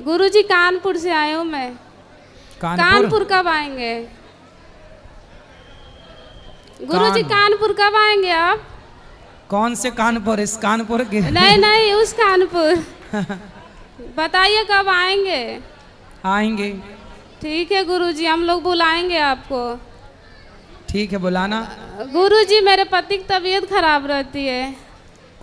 गुरुजी कानपुर से आए हूँ मैं। कानपुर कब आएंगे गुरुजी? कानपुर कब आएंगे आप? कौन से कानपुर? इस कानपुर के? नहीं नहीं, उस कानपुर। बताइए कब आएंगे? आएंगे। ठीक है गुरुजी, हम लोग बुलाएंगे आपको। ठीक है, बुलाना। गुरुजी मेरे पति की तबीयत खराब रहती है।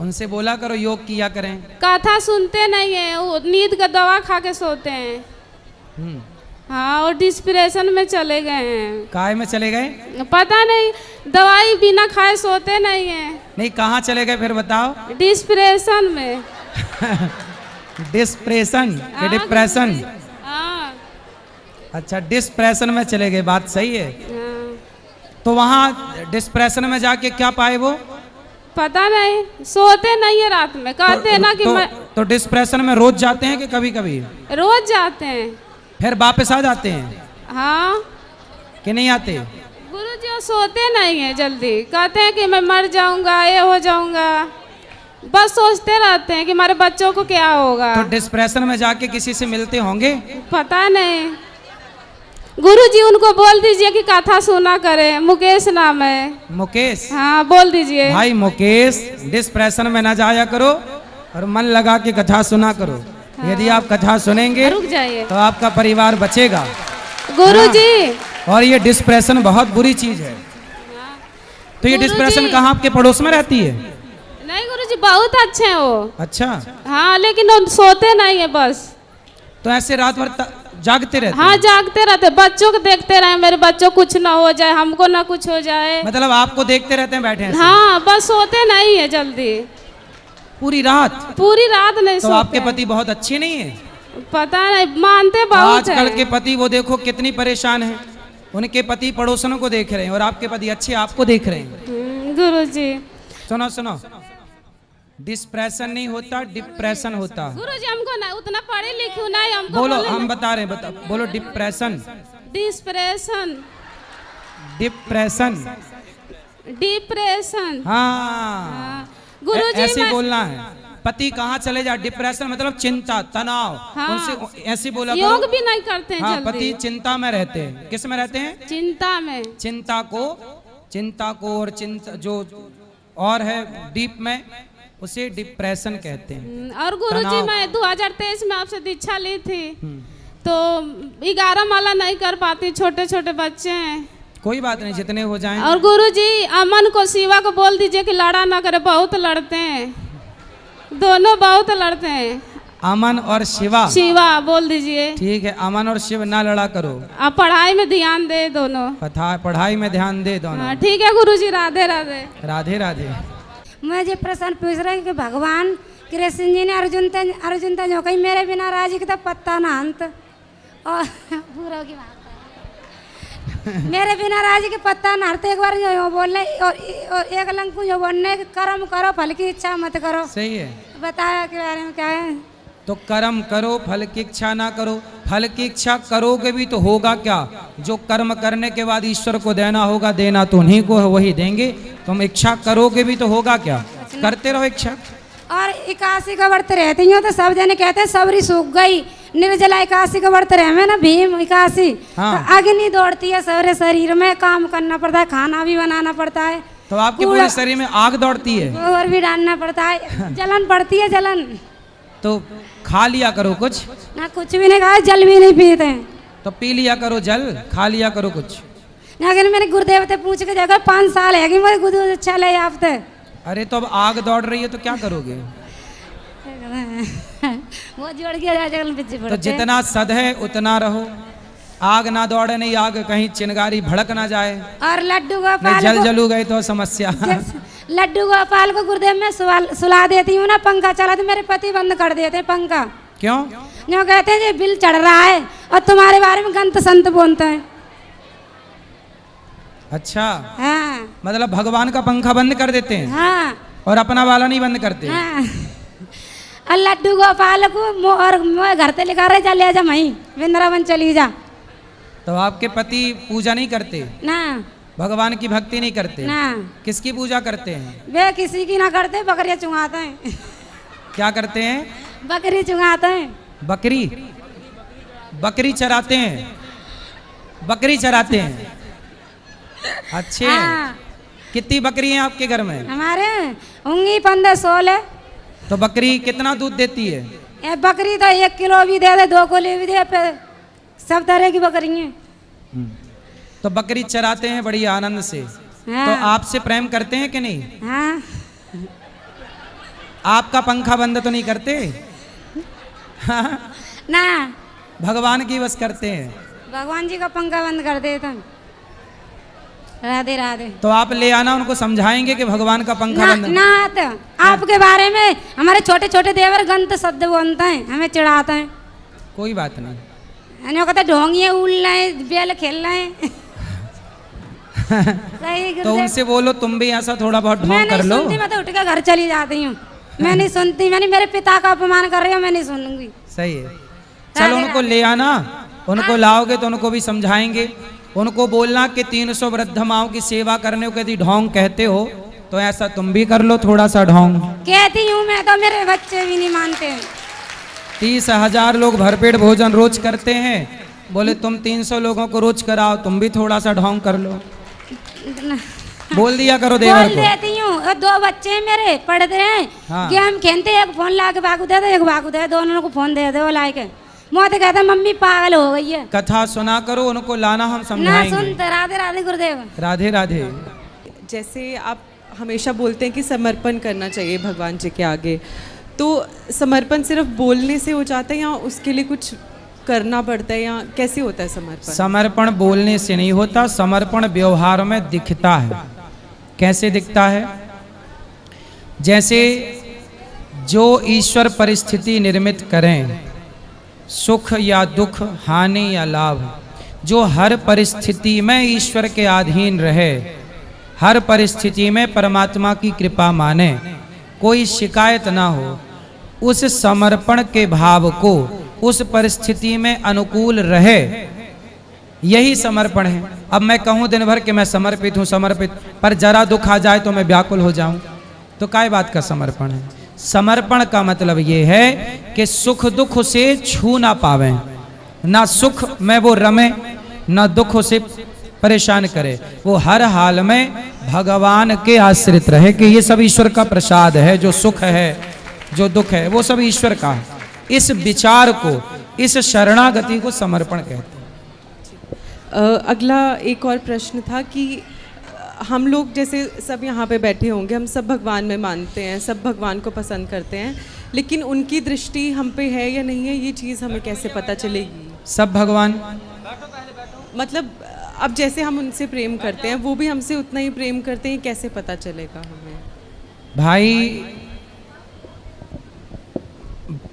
उनसे बोला करो योग किया करें। कथा सुनते नहीं है, वो नींद का दवा खा के सोते हैं। हाँ, और डिस्प्रेशन में चले गए हैं। काहे में चले गए? पता नहीं, दवाई बिना खाए सोते नहीं है। नहीं, कहाँ चले गए फिर बताओ? डिस्प्रेशन में। डिस्प्रेशन के डिप्रेशन? हाँ। अच्छा, डिस्प्रेशन में चले गए, बात सही है। हाँ। तो वहाँ डिस्प्रेशन में जाके क्या पाए वो? पता नहीं, सोते नहीं है रात में। कहते हैं ना कि तो डिस्प्रेशन में रोज जाते हैं कि कभी कभी? रोज जाते हैं। फिर वापस आ जाते हैं? हाँ। कि नहीं आते? गुरुजी सोते नहीं है जल्दी, कहते हैं कि मैं मर जाऊंगा, ये हो जाऊंगा, बस सोचते रहते हैं कि हमारे बच्चों को क्या होगा। तो डिस्प्रेशन में जाके किसी से मिलते होंगे? पता नहीं। गुरुजी उनको बोल दीजिए कि कथा सुना करे। मुकेश नाम है। मुकेश? हाँ, बोल दीजिए। भाई मुकेश, डिस्प्रेशन में ना जाया करो और मन लगा के कथा सुना करो। हाँ। यदि आप कथा सुनेंगे रुक जाइए तो आपका परिवार बचेगा गुरुजी। और ये डिस्प्रेशन बहुत बुरी चीज है। तो ये डिस्प्रेशन कहाँ आपके पड़ोस में रहती है? नहीं गुरुजी, बहुत अच्छे हैं वो। अच्छा। हाँ, लेकिन वो सोते नहीं है बस। तो ऐसे रात भर जागते रहते? हाँ, जागते रहते, बच्चों को देखते रहे, मेरे बच्चों कुछ ना हो जाए, हमको ना कुछ हो जाए। मतलब आपको देखते रहते हैं बैठे हैं? हाँ, बस सोते नहीं है जल्दी। पूरी रात? पूरी रात नहीं तो सोते। आपके पति बहुत अच्छे नहीं है? पता नहीं, मानते बहुत है। आजकल के पति वो देखो कितनी परेशान है। उनके पति पड़ोसनों को देख रहे हैं और आपके पति अच्छे आपको देख रहे हैं। गुरुजी सुनो सुनो, डिस्प्रेशन नहीं होता, डिप्रेशन होता। गुरुजी हमको ना उतना पढ़े लिखे नहीं, हमको बोलो, हम बता रहे हैं, बोलो। डिप्रेशन। डिस्प्रेशन। डिप्रेशन। डिप्रेशन। हाँ, गुरुजी ऐसे बोलना है। पति कहाँ चले जाए? डिप्रेशन मतलब चिंता, तनाव। हाँ। उनसे ऐसे बोला योग करो। भी नहीं करते हैं हाँ, जल्दी। पति चिंता में रहते हैं। किस में रहते हैं? चिंता में। चिंता को और चिंता जो और है डीप में, उसे डिप्रेशन कहते हैं। और गुरुजी मैं 2023 में आपसे दीक्षा ली थी, तो 11 माला नहीं कर पाती, छोटे छोटे बच्चे हैं। कोई बात नहीं, जितने हो जाएं। और गुरुजी अमन को, शिवा को बोल दीजिए कि लड़ा ना करे, बहुत लड़ते हैं, दोनों बहुत लड़ते हैं। अमन और शिवा? शिवा बोल दीजिए। ठीक है, अमन और शिव ना लड़ा करो। आप पढ़ाई में ध्यान दे दोनों। पढ़ाई में ध्यान दे दोनों। ठीक है गुरुजी, राधे राधे। राधे राधे। मुझे प्रश्न पूछ रहे हैं कि भगवान कृष्ण जी ने अर्जुन जो कहीं मेरे बिना राजी का पत्ता ना अंत और पूरा की बात है। मेरे बिना राजी के पत्ता ना हरते। एक बार जो बोलने और एक लंकु जो बोलने कर्म करो फल की इच्छा मत करो। सही है। बताया के बारे में क्या है? तो कर्म करो, फल की इच्छा ना करो। फल की इच्छा करोगे भी तो होगा क्या? जो कर्म करने के बाद ईश्वर को देना होगा, देना तो उन्हीं को है, वही देंगे। तुम इच्छा करोगे भी तो होगा क्या? करते रहो इच्छा। और 81 का व्रत रहती हूँ तो सब जने कहते हैं सबरी सूख गई। निर्जला 81 का व्रत रहे में ना, भीम 81। हाँ। तो अग्नि दौड़ती है सारे शरीर में, काम करना पड़ता है, खाना भी बनाना पड़ता है। तो आपके पूरे शरीर में आग दौड़ती है? गोबर भी डालना पड़ता है, जलन पड़ती है, जलन। तो खा लिया करो कुछ ना, कुछ भी नहीं खाया, जल भी नहीं पीते। तो पी लिया करो जल, खा लिया करो कुछ। अगर मेरे गुरुदेव से पूछ के जगह 5 साल है कि मुझे गुरुदेव अच्छा ले आपसे। अरे तो अब आग दौड़ रही है तो क्या करोगे? वो जोड़ के तो जितना सद है उतना रहो। आग ना दौड़े, नहीं आग कहीं चिंगारी भड़क ना जाए। और लड्डू गोपाल नहीं जल जलू गए तो समस्या। लड्डू गोपाल को गुरुदेव में सुला देती हूँ ना, पंखा चला तो मेरे पति बंद कर देते हैं पंखा। क्यों? जो कहते हैं ये बिल चढ़ रहा है और तुम्हारे बारे में गंत संत बोलते हैं। अच्छा। हाँ। मतलब भगवान का पंखा बंद कर देते हैं? हाँ। और अपना वाला नहीं बंद करते? हाँ। और लड्डू गोपाल को और घर से लिखा रहे, जा ले जा मई वृंदावन चली जा। तो आपके पति पूजा नहीं करते? ना। भगवान की भक्ति नहीं करते? ना। किसकी पूजा करते हैं? वे किसी की ना करते, बकरियां चुंगाते हैं। क्या करते हैं? बकरी चुंगाते हैं। बकरी? बकरी चराते हैं, बकरी चराते हैं। अच्छे हैं। हाँ। कितनी बकरी हैं आपके घर में? हमारे होंगी 15-16। तो बकरी कितना दूध देती है? ये बकरी तो 1 किलो भी दे दे, 2 किलो भी दे, पे सब तरह की बकरी हैं। तो बकरी चराते हैं बड़ी आनंद से। हाँ। तो आपसे प्रेम करते हैं कि नहीं? हाँ। आपका पंखा बंद तो नहीं करते? हाँ? ना, भगवान की बस करते हैं। भगवान जी का पंखा बंद कर देता। राधे राधे। तो आप ले आना, उनको समझाएंगे कि भगवान का पंखा ना बंद। ना तो आपके बारे में हमारे छोटे छोटे देवर गंत शब्द बोलते हैं, हमें चिढ़ाते हैं। कोई बात नहीं। वो कहते ढोंगिए उड़ रहे हैं, बेल खेल रहे हैं। सही तो गुरुदेव। उनसे बोलो तुम भी ऐसा थोड़ा बहुत मैं ढोंग नहीं कर लो। सुनती, मैं तो उठ के घर चली जाती हूँ। मैं नहीं सुनती, मैंने मेरे पिता का अपमान कर रही हूँ, मैं नहीं सुनूंगी। सही है। चलो उनको ले आना, उनको लाओगे तो उनको भी समझाएंगे। उनको बोलना कि 300 वृद्ध माओं की सेवा करने को यदि ढोंग कहते हो तो ऐसा तुम भी कर लो थोड़ा सा ढोंग। कहती हूँ मैं, तो मेरे बच्चे भी नहीं मानते। 30,000 लोग भरपेट भोजन रोज करते हैं, बोले तुम 300 लोगों को रोज कराओ, तुम भी थोड़ा सा ढोंग कर लो। बोल दिया करो देवर बोल को। देती हूँ। और 2 बच्चे हैं मेरे, पढ़ते हैं, हाँ। गेम खेलते, एक फोन ला के बागू दे दो, एक बागू दे दो, दोनों को फोन दे दो ला के। मोते कहते मम्मी पागल हो गई है। कथा सुना करो, उनको लाना, हम ना समझाएंगे। सुनते। राधे राधे गुरुदेव। राधे राधे। जैसे आप हमेशा बोलते हैं कि समर्पण करना चाहिए भगवान जी के आगे, तो समर्पण सिर्फ बोलने से हो जाता है या उसके लिए कुछ करना पड़ता है, या कैसे होता है समर्पण? समर्पण बोलने से नहीं होता, समर्पण व्यवहार में दिखता है। कैसे दिखता है? जैसे जो ईश्वर परिस्थिति निर्मित करें, सुख या दुख, हानि या लाभ, जो हर परिस्थिति में ईश्वर के अधीन रहे, हर परिस्थिति में परमात्मा की कृपा माने, कोई शिकायत ना हो, उस समर्पण के भाव को उस परिस्थिति में अनुकूल रहे, यही समर्पण है। अब मैं कहूँ दिन भर कि मैं समर्पित हूँ समर्पित, पर जरा दुख आ जाए तो मैं व्याकुल हो जाऊं, तो काय बात का समर्पण है? समर्पण का मतलब ये है कि सुख दुख से छू ना पावे, ना सुख में वो रमे, ना दुख से परेशान करे, वो हर हाल में भगवान के आश्रित रहे कि ये सब ईश्वर का प्रसाद है, जो सुख है जो दुख है वो सब ईश्वर का है। इस विचार को, इस शरणागति को समर्पण कहते हैं। अगला एक और प्रश्न था कि हम लोग जैसे सब यहाँ पे बैठे होंगे, हम सब भगवान में मानते हैं, सब भगवान को पसंद करते हैं, लेकिन उनकी दृष्टि हम पे है या नहीं है, ये चीज़ हमें कैसे पता चलेगी? सब भगवान, मतलब अब जैसे हम उनसे प्रेम करते हैं, वो भी हमसे उतना ही प्रेम करते हैं, कैसे पता चलेगा हमें? भाई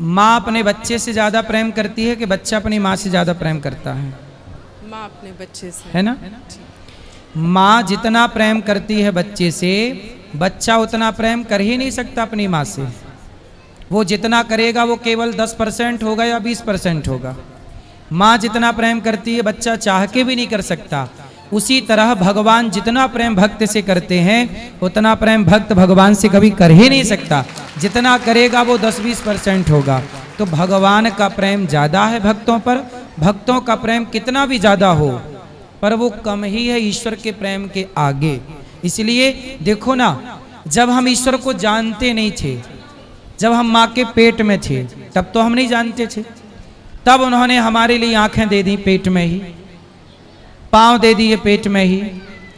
माँ अपने बच्चे से ज़्यादा प्रेम करती है कि बच्चा अपनी माँ से ज़्यादा प्रेम करता है? माँ अपने बच्चे से, है ना? माँ जितना प्रेम करती है बच्चे से, बच्चा उतना प्रेम कर ही नहीं सकता अपनी माँ से। वो जितना करेगा वो केवल 10% होगा या 20% होगा। माँ जितना प्रेम करती है बच्चा चाह के भी नहीं कर सकता। उसी तरह भगवान जितना प्रेम भक्त से करते हैं उतना प्रेम भक्त भगवान से कभी कर ही नहीं सकता। जितना करेगा वो 10-20% होगा। तो भगवान का प्रेम ज़्यादा है भक्तों पर। भक्तों का प्रेम कितना भी ज़्यादा हो पर वो कम ही है ईश्वर के प्रेम के आगे। इसलिए देखो ना, जब हम ईश्वर को जानते नहीं थे, जब हम माँ के पेट में थे तब तो हम नहीं जानते थे। तब उन्होंने हमारे लिए आंखें दे दी पेट में ही, पाँव दे दिए पेट में ही।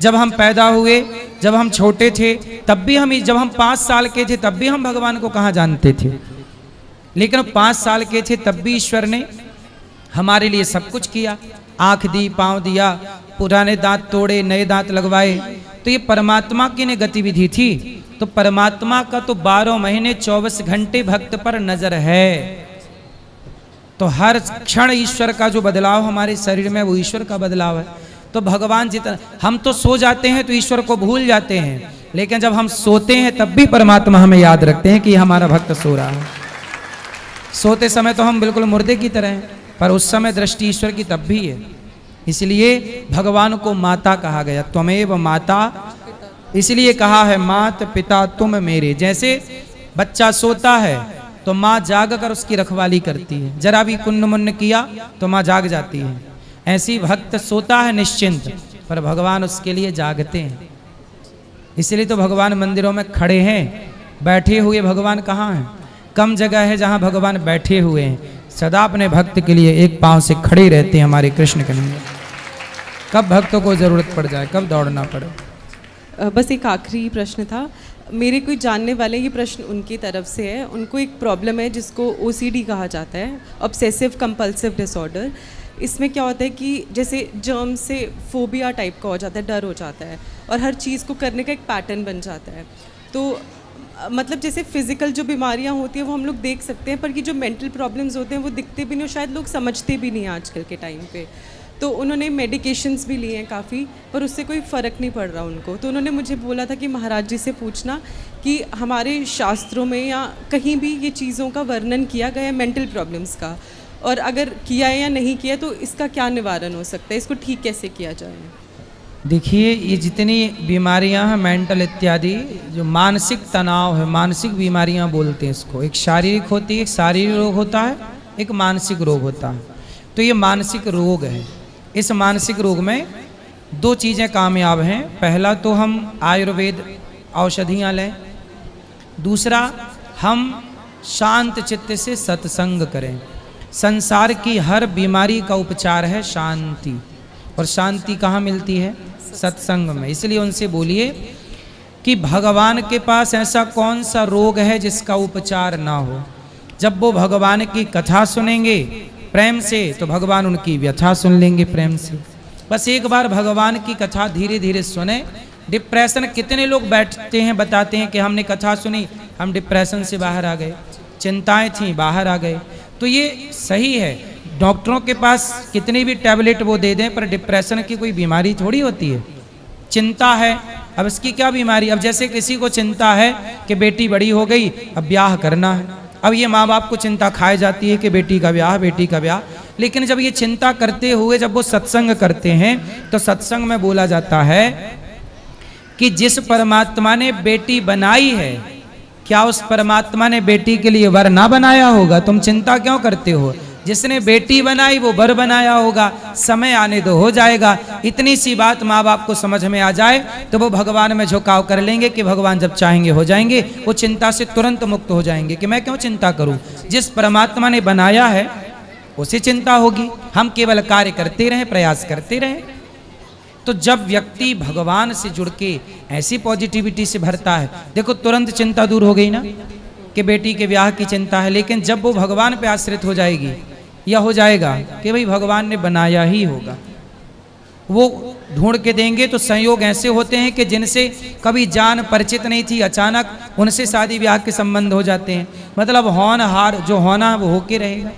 जब हम पैदा हुए, जब हम छोटे थे तब भी हम, जब हम 5 साल के थे तब भी हम भगवान को कहाँ जानते थे। लेकिन 5 साल के थे तब भी ईश्वर ने हमारे लिए सब कुछ किया। आँख दी, पाँव दिया, पुराने दांत तोड़े, नए दांत लगवाए। तो ये परमात्मा की ने गतिविधि थी। तो परमात्मा का तो 12 महीने 24 घंटे भक्त पर नजर है। तो हर क्षण ईश्वर का जो बदलाव हमारे शरीर में वो ईश्वर का बदलाव है। तो भगवान जितना, हम तो सो जाते हैं तो ईश्वर को भूल जाते हैं, लेकिन जब हम सोते हैं तब भी परमात्मा हमें याद रखते हैं कि हमारा भक्त सो रहा है। सोते समय तो हम बिल्कुल मुर्दे की तरह हैं, पर उस समय दृष्टि ईश्वर की तब भी है। इसलिए भगवान को माता कहा गया, त्वमेव माता। इसलिए कहा है मात पिता तुम मेरे। जैसे बच्चा सोता है तो माँ जाग कर उसकी रखवाली करती है। जरा भी कुन्न मुन्न किया तो माँ जाग जाती है। ऐसी भक्त सोता है निश्चिंत, पर भगवान उसके लिए जागते हैं। इसलिए तो भगवान मंदिरों में खड़े हैं, बैठे हुए भगवान कहाँ हैं? कम जगह है जहाँ भगवान बैठे हुए हैं। सदा अपने भक्त के लिए एक पांव से खड़े रहते हैं हमारे कृष्ण कन्हैया। कब भक्तों को जरूरत पड़ जाए, कब दौड़ना पड़े। बस एक आखिरी प्रश्न था मेरे, कोई जानने वाले, ये प्रश्न उनकी तरफ से है। उनको एक प्रॉब्लम है जिसको OCD कहा जाता है, ऑब्सेसिव कंपल्सिव डिसऑर्डर। इसमें क्या होता है कि जैसे जर्म से फोबिया टाइप का हो जाता है, डर हो जाता है, और हर चीज़ को करने का एक पैटर्न बन जाता है। तो मतलब जैसे फिज़िकल जो बीमारियां होती हैं वो हम लोग देख सकते हैं, पर ये जो मेंटल प्रॉब्लम्स होते हैं वो दिखते भी नहीं, और शायद लोग समझते भी नहीं आजकल के टाइम पे। तो उन्होंने मेडिकेशंस भी लिए हैं काफ़ी, पर उससे कोई फ़र्क नहीं पड़ रहा उनको। तो उन्होंने मुझे बोला था कि महाराज जी से पूछना कि हमारे शास्त्रों में या कहीं भी ये चीज़ों का वर्णन किया गया है मेंटल प्रॉब्लम्स का, और अगर किया है या नहीं किया तो इसका क्या निवारण हो सकता है, इसको ठीक कैसे किया जाए। देखिए, ये जितनी बीमारियां हैं मेंटल इत्यादि, जो मानसिक तनाव है, मानसिक बीमारियां बोलते हैं इसको। एक शारीरिक होती है, एक शारीरिक रोग होता है, एक मानसिक रोग होता है। तो ये मानसिक रोग है। इस मानसिक रोग में दो चीज़ें कामयाब हैं। पहला तो हम आयुर्वेद औषधियाँ लें, दूसरा हम शांत चित्त से सत्संग करें। संसार की हर बीमारी का उपचार है शांति, और शांति कहाँ मिलती है? सत्संग में। इसलिए उनसे बोलिए कि भगवान के पास ऐसा कौन सा रोग है जिसका उपचार ना हो। जब वो भगवान की कथा सुनेंगे प्रेम से तो भगवान उनकी व्यथा सुन लेंगे प्रेम से। बस एक बार भगवान की कथा धीरे धीरे सुने। डिप्रेशन, कितने लोग बैठते हैं बताते हैं कि हमने कथा सुनी, हम डिप्रेशन से बाहर आ गए, चिंताएं थी बाहर आ गए। तो ये सही है, डॉक्टरों के पास कितनी भी टैबलेट वो दे दें, पर डिप्रेशन की कोई बीमारी थोड़ी होती है। चिंता है, अब इसकी क्या बीमारी? अब जैसे किसी को चिंता है कि बेटी बड़ी हो गई, अब ब्याह करना है। अब ये माँ बाप को चिंता खाए जाती है कि बेटी का ब्याह, बेटी का ब्याह। लेकिन जब ये चिंता करते हुए जब वो सत्संग करते हैं तो सत्संग में बोला जाता है कि जिस परमात्मा ने बेटी बनाई है, क्या उस परमात्मा ने बेटी के लिए वर ना बनाया होगा? तुम चिंता क्यों करते हो? जिसने बेटी बनाई वो वर बनाया होगा, समय आने दो हो जाएगा। इतनी सी बात माँ बाप को समझ में आ जाए तो वो भगवान में झुकाव कर लेंगे कि भगवान जब चाहेंगे हो जाएंगे। वो चिंता से तुरंत मुक्त हो जाएंगे कि मैं क्यों चिंता करूं, जिस परमात्मा ने बनाया है उसे चिंता होगी। हम केवल कार्य करते रहें, प्रयास करते रहें। तो जब व्यक्ति भगवान से जुड़ के ऐसी पॉजिटिविटी से भरता है, देखो तुरंत चिंता दूर हो गई ना कि बेटी के ब्याह की चिंता है। लेकिन जब वो भगवान पे आश्रित हो जाएगी या हो जाएगा कि भाई भगवान ने बनाया ही होगा, वो ढूंढ के देंगे। तो संयोग ऐसे होते हैं कि जिनसे कभी जान परिचित नहीं थी, अचानक उनसे शादी ब्याह के संबंध हो जाते हैं। मतलब होनहार जो होना वो होके रहेगा,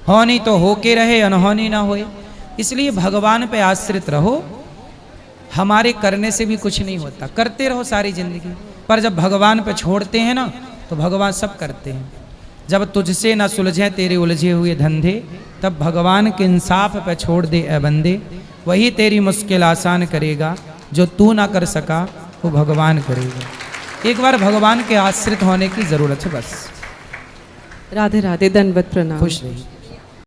होनी तो होके रहे, अनहोनी ना होए। इसलिए भगवान पे आश्रित रहो। हमारे करने से भी कुछ नहीं होता, करते रहो सारी जिंदगी, पर जब भगवान पे छोड़ते हैं ना तो भगवान सब करते हैं। जब तुझसे न सुलझे तेरे उलझे हुए धंधे, तब भगवान के इंसाफ पे छोड़ दे ए बंदे। वही तेरी मुश्किल आसान करेगा, जो तू ना कर सका वो भगवान करेगा। एक बार भगवान के आश्रित होने की जरूरत है बस। राधे राधे, दंडवत प्रणाम। खुश रहिए।